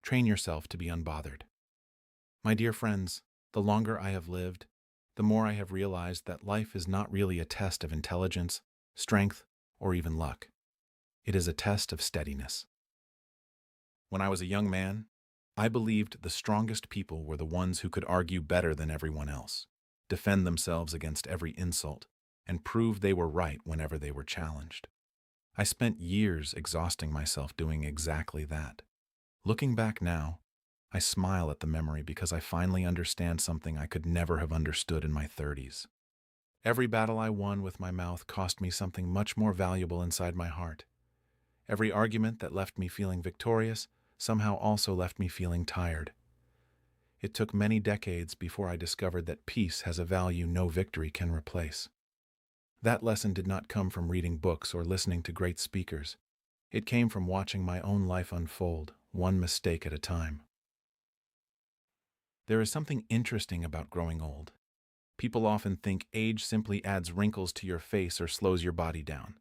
Train yourself to be unbothered. My dear friends, the longer I have lived, the more I have realized that life is not really a test of intelligence, strength, or even luck. It is a test of steadiness. When I was a young man, I believed the strongest people were the ones who could argue better than everyone else, defend themselves against every insult, and prove they were right whenever they were challenged. I spent years exhausting myself doing exactly that. Looking back now, I smile at the memory because I finally understand something I could never have understood in my 30s. Every battle I won with my mouth cost me something much more valuable inside my heart. Every argument that left me feeling victorious somehow also left me feeling tired. It took many decades before I discovered that peace has a value no victory can replace. That lesson did not come from reading books or listening to great speakers. It came from watching my own life unfold, one mistake at a time. There is something interesting about growing old. People often think age simply adds wrinkles to your face or slows your body down.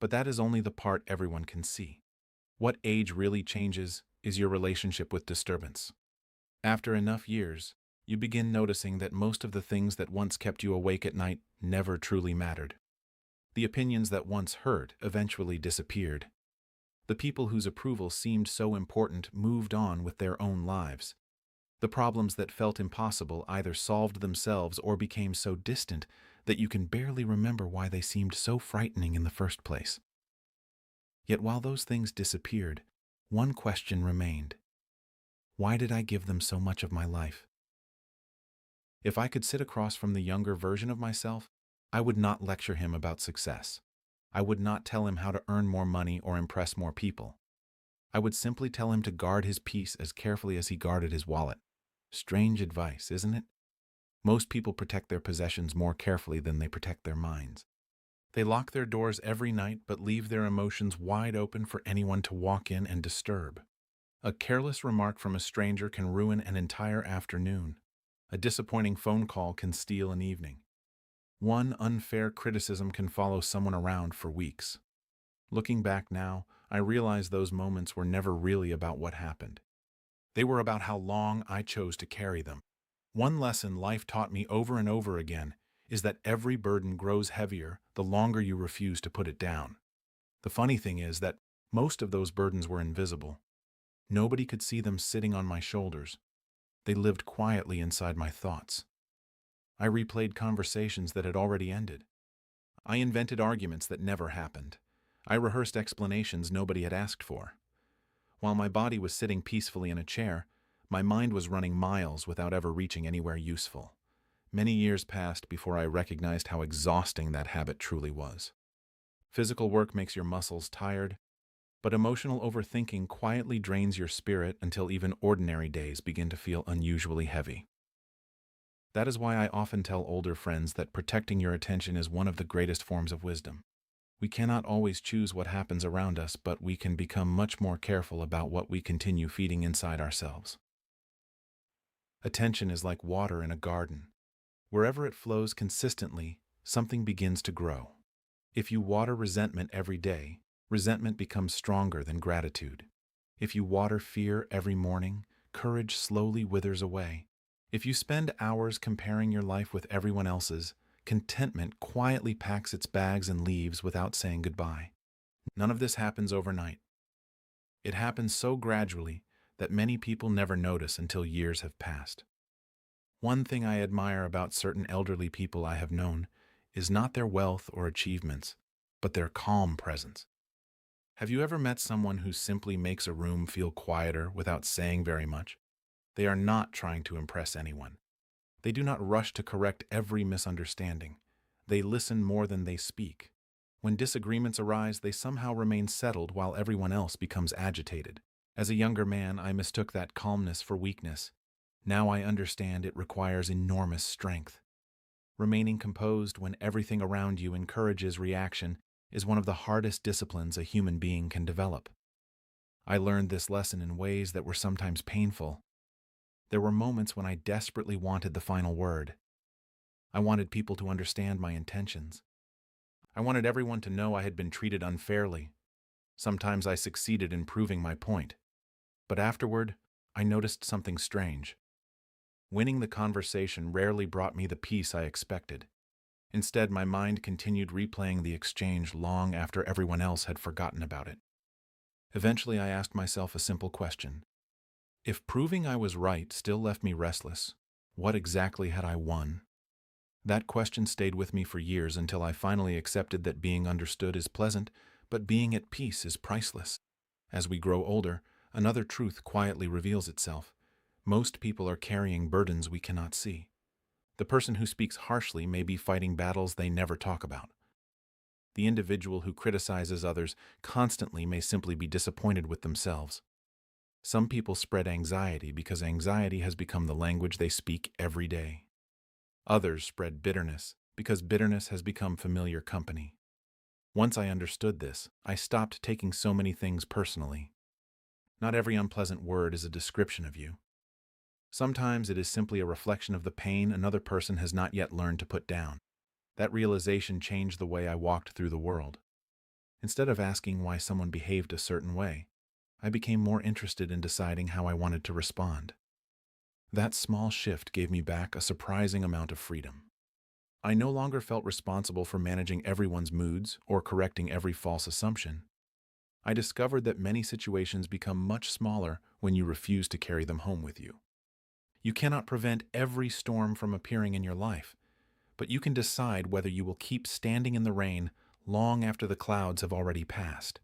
But that is only the part everyone can see. What age really changes is your relationship with disturbance. After enough years, you begin noticing that most of the things that once kept you awake at night never truly mattered. The opinions that once hurt eventually disappeared. The people whose approval seemed so important moved on with their own lives. The problems that felt impossible either solved themselves or became so distant that you can barely remember why they seemed so frightening in the first place. Yet while those things disappeared, one question remained. Why did I give them so much of my life? If I could sit across from the younger version of myself, I would not lecture him about success. I would not tell him how to earn more money or impress more people. I would simply tell him to guard his peace as carefully as he guarded his wallet. Strange advice, isn't it? Most people protect their possessions more carefully than they protect their minds. They lock their doors every night but leave their emotions wide open for anyone to walk in and disturb. A careless remark from a stranger can ruin an entire afternoon. A disappointing phone call can steal an evening. One unfair criticism can follow someone around for weeks. Looking back now, I realize those moments were never really about what happened. They were about how long I chose to carry them. One lesson life taught me over and over again is that every burden grows heavier the longer you refuse to put it down. The funny thing is that most of those burdens were invisible. Nobody could see them sitting on my shoulders. They lived quietly inside my thoughts. I replayed conversations that had already ended. I invented arguments that never happened. I rehearsed explanations nobody had asked for. While my body was sitting peacefully in a chair, my mind was running miles without ever reaching anywhere useful. Many years passed before I recognized how exhausting that habit truly was. Physical work makes your muscles tired, but emotional overthinking quietly drains your spirit until even ordinary days begin to feel unusually heavy. That is why I often tell older friends that protecting your attention is one of the greatest forms of wisdom. We cannot always choose what happens around us, but we can become much more careful about what we continue feeding inside ourselves. Attention is like water in a garden. Wherever it flows consistently, something begins to grow. If you water resentment every day, resentment becomes stronger than gratitude. If you water fear every morning, courage slowly withers away. If you spend hours comparing your life with everyone else's, contentment quietly packs its bags and leaves without saying goodbye. None of this happens overnight. It happens so gradually that many people never notice until years have passed. One thing I admire about certain elderly people I have known is not their wealth or achievements, but their calm presence. Have you ever met someone who simply makes a room feel quieter without saying very much? They are not trying to impress anyone. They do not rush to correct every misunderstanding. They listen more than they speak. When disagreements arise, they somehow remain settled while everyone else becomes agitated. As a younger man, I mistook that calmness for weakness. Now I understand it requires enormous strength. Remaining composed when everything around you encourages reaction is one of the hardest disciplines a human being can develop. I learned this lesson in ways that were sometimes painful. There were moments when I desperately wanted the final word. I wanted people to understand my intentions. I wanted everyone to know I had been treated unfairly. Sometimes I succeeded in proving my point. But afterward, I noticed something strange. Winning the conversation rarely brought me the peace I expected. Instead, my mind continued replaying the exchange long after everyone else had forgotten about it. Eventually, I asked myself a simple question. If proving I was right still left me restless, what exactly had I won? That question stayed with me for years until I finally accepted that being understood is pleasant, but being at peace is priceless. As we grow older, another truth quietly reveals itself. Most people are carrying burdens we cannot see. The person who speaks harshly may be fighting battles they never talk about. The individual who criticizes others constantly may simply be disappointed with themselves. Some people spread anxiety because anxiety has become the language they speak every day. Others spread bitterness because bitterness has become familiar company. Once I understood this, I stopped taking so many things personally. Not every unpleasant word is a description of you. Sometimes it is simply a reflection of the pain another person has not yet learned to put down. That realization changed the way I walked through the world. Instead of asking why someone behaved a certain way, I became more interested in deciding how I wanted to respond. That small shift gave me back a surprising amount of freedom. I no longer felt responsible for managing everyone's moods or correcting every false assumption. I discovered that many situations become much smaller when you refuse to carry them home with you. You cannot prevent every storm from appearing in your life, but you can decide whether you will keep standing in the rain long after the clouds have already passed.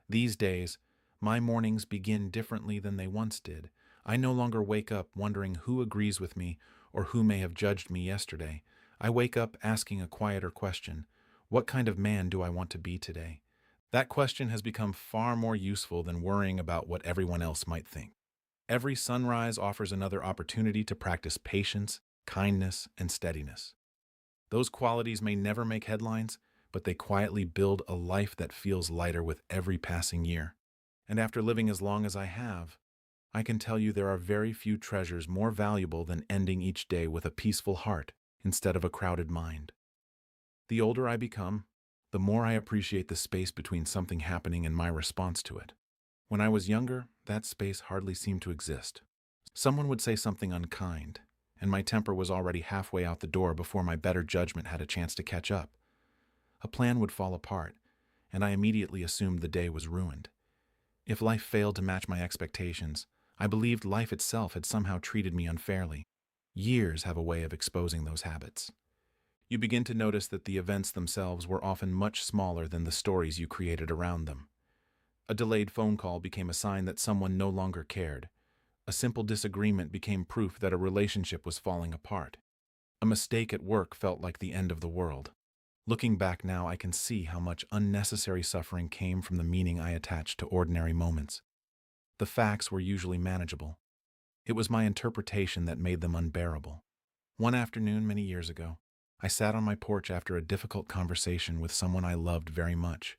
These days, my mornings begin differently than they once did. I no longer wake up wondering who agrees with me or who may have judged me yesterday. I wake up asking a quieter question: what kind of man do I want to be today? That question has become far more useful than worrying about what everyone else might think. Every sunrise offers another opportunity to practice patience, kindness, and steadiness. Those qualities may never make headlines, but they quietly build a life that feels lighter with every passing year. And after living as long as I have, I can tell you there are very few treasures more valuable than ending each day with a peaceful heart instead of a crowded mind. The older I become, the more I appreciate the space between something happening and my response to it. When I was younger, that space hardly seemed to exist. Someone would say something unkind, and my temper was already halfway out the door before my better judgment had a chance to catch up. A plan would fall apart, and I immediately assumed the day was ruined. If life failed to match my expectations, I believed life itself had somehow treated me unfairly. Years have a way of exposing those habits. You begin to notice that the events themselves were often much smaller than the stories you created around them. A delayed phone call became a sign that someone no longer cared. A simple disagreement became proof that a relationship was falling apart. A mistake at work felt like the end of the world. Looking back now, I can see how much unnecessary suffering came from the meaning I attached to ordinary moments. The facts were usually manageable. It was my interpretation that made them unbearable. One afternoon many years ago, I sat on my porch after a difficult conversation with someone I loved very much.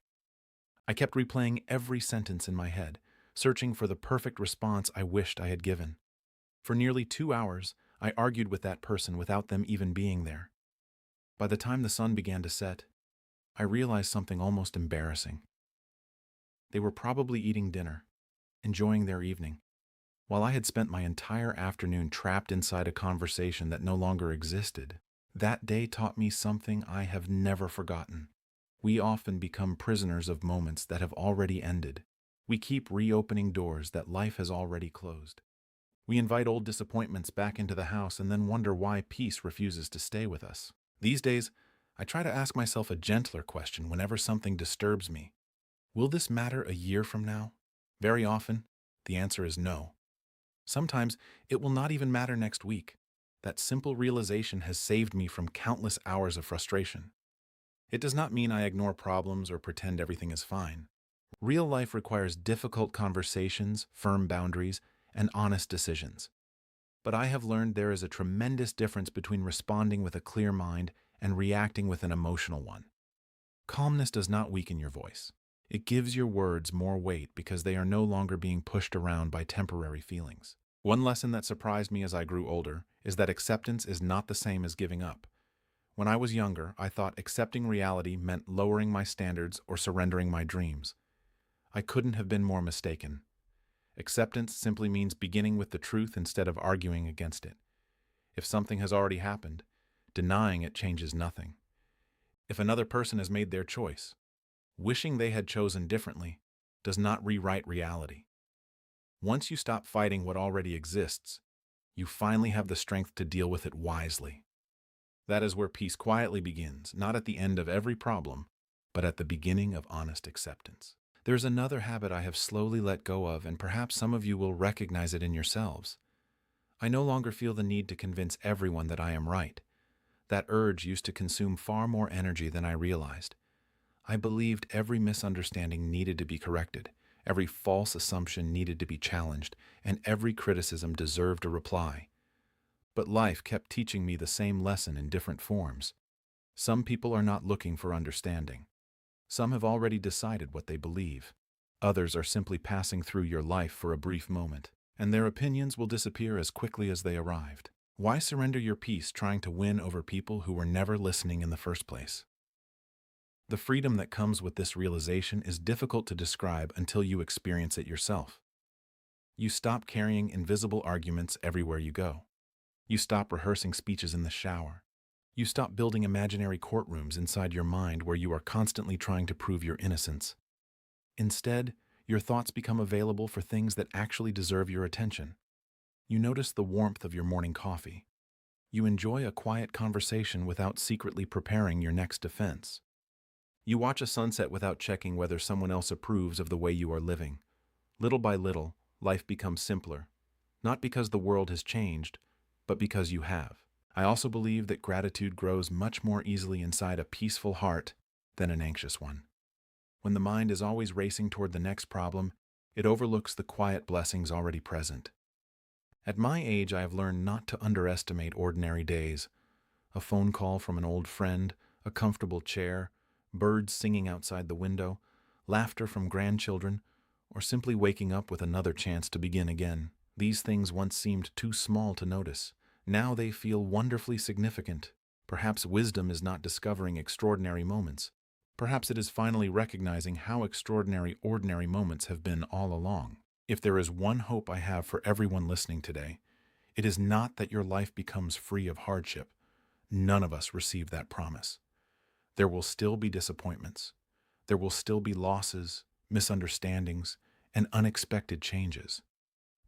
I kept replaying every sentence in my head, searching for the perfect response I wished I had given. For nearly 2 hours, I argued with that person without them even being there. By the time the sun began to set, I realized something almost embarrassing. They were probably eating dinner, enjoying their evening, while I had spent my entire afternoon trapped inside a conversation that no longer existed. That day taught me something I have never forgotten. We often become prisoners of moments that have already ended. We keep reopening doors that life has already closed. We invite old disappointments back into the house and then wonder why peace refuses to stay with us. These days, I try to ask myself a gentler question whenever something disturbs me. Will this matter a year from now? Very often, the answer is no. Sometimes, it will not even matter next week. That simple realization has saved me from countless hours of frustration. It does not mean I ignore problems or pretend everything is fine. Real life requires difficult conversations, firm boundaries, and honest decisions. But I have learned there is a tremendous difference between responding with a clear mind and reacting with an emotional one. Calmness does not weaken your voice. It gives your words more weight because they are no longer being pushed around by temporary feelings. One lesson that surprised me as I grew older is that acceptance is not the same as giving up. When I was younger, I thought accepting reality meant lowering my standards or surrendering my dreams. I couldn't have been more mistaken. Acceptance simply means beginning with the truth instead of arguing against it. If something has already happened, denying it changes nothing. If another person has made their choice, wishing they had chosen differently does not rewrite reality. Once you stop fighting what already exists, you finally have the strength to deal with it wisely. That is where peace quietly begins, not at the end of every problem, but at the beginning of honest acceptance. There's another habit I have slowly let go of, and perhaps some of you will recognize it in yourselves. I no longer feel the need to convince everyone that I am right. That urge used to consume far more energy than I realized. I believed every misunderstanding needed to be corrected, every false assumption needed to be challenged, and every criticism deserved a reply. But life kept teaching me the same lesson in different forms. Some people are not looking for understanding. Some have already decided what they believe. Others are simply passing through your life for a brief moment, and their opinions will disappear as quickly as they arrived. Why surrender your peace trying to win over people who were never listening in the first place? The freedom that comes with this realization is difficult to describe until you experience it yourself. You stop carrying invisible arguments everywhere you go. You stop rehearsing speeches in the shower. You stop building imaginary courtrooms inside your mind where you are constantly trying to prove your innocence. Instead, your thoughts become available for things that actually deserve your attention. You notice the warmth of your morning coffee. You enjoy a quiet conversation without secretly preparing your next defense. You watch a sunset without checking whether someone else approves of the way you are living. Little by little, life becomes simpler, not because the world has changed, but because you have. I also believe that gratitude grows much more easily inside a peaceful heart than an anxious one. When the mind is always racing toward the next problem, it overlooks the quiet blessings already present. At my age, I have learned not to underestimate ordinary days. A phone call from an old friend, a comfortable chair, birds singing outside the window, laughter from grandchildren, or simply waking up with another chance to begin again. These things once seemed too small to notice. Now they feel wonderfully significant. Perhaps wisdom is not discovering extraordinary moments. Perhaps it is finally recognizing how extraordinary ordinary moments have been all along. If there is one hope I have for everyone listening today, it is not that your life becomes free of hardship. None of us receive that promise. There will still be disappointments. There will still be losses, misunderstandings, and unexpected changes.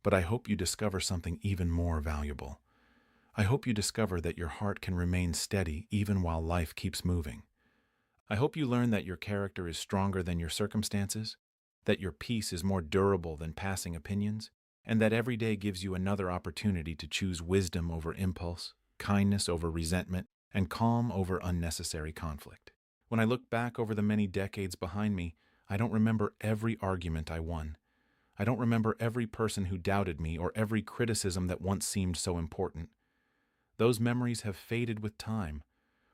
But I hope you discover something even more valuable. I hope you discover that your heart can remain steady even while life keeps moving. I hope you learn that your character is stronger than your circumstances, that your peace is more durable than passing opinions, and that every day gives you another opportunity to choose wisdom over impulse, kindness over resentment, and calm over unnecessary conflict. When I look back over the many decades behind me, I don't remember every argument I won. I don't remember every person who doubted me or every criticism that once seemed so important. Those memories have faded with time.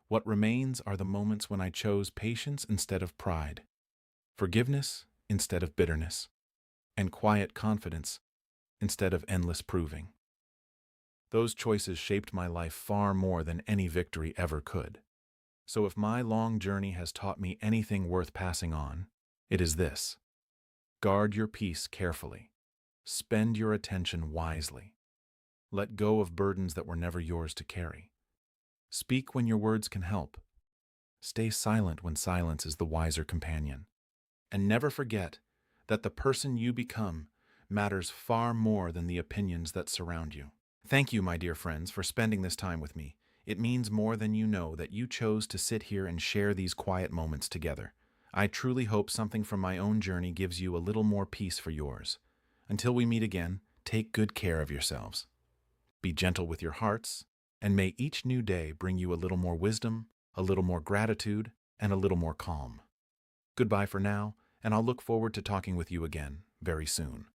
What remains are the moments when I chose patience instead of pride, forgiveness instead of bitterness, and quiet confidence instead of endless proving. Those choices shaped my life far more than any victory ever could. So if my long journey has taught me anything worth passing on, it is this: guard your peace carefully. Spend your attention wisely. Let go of burdens that were never yours to carry. Speak when your words can help. Stay silent when silence is the wiser companion. And never forget that the person you become matters far more than the opinions that surround you. Thank you, my dear friends, for spending this time with me. It means more than you know that you chose to sit here and share these quiet moments together. I truly hope something from my own journey gives you a little more peace for yours. Until we meet again, take good care of yourselves. Be gentle with your hearts, and may each new day bring you a little more wisdom, a little more gratitude, and a little more calm. Goodbye for now, and I'll look forward to talking with you again very soon.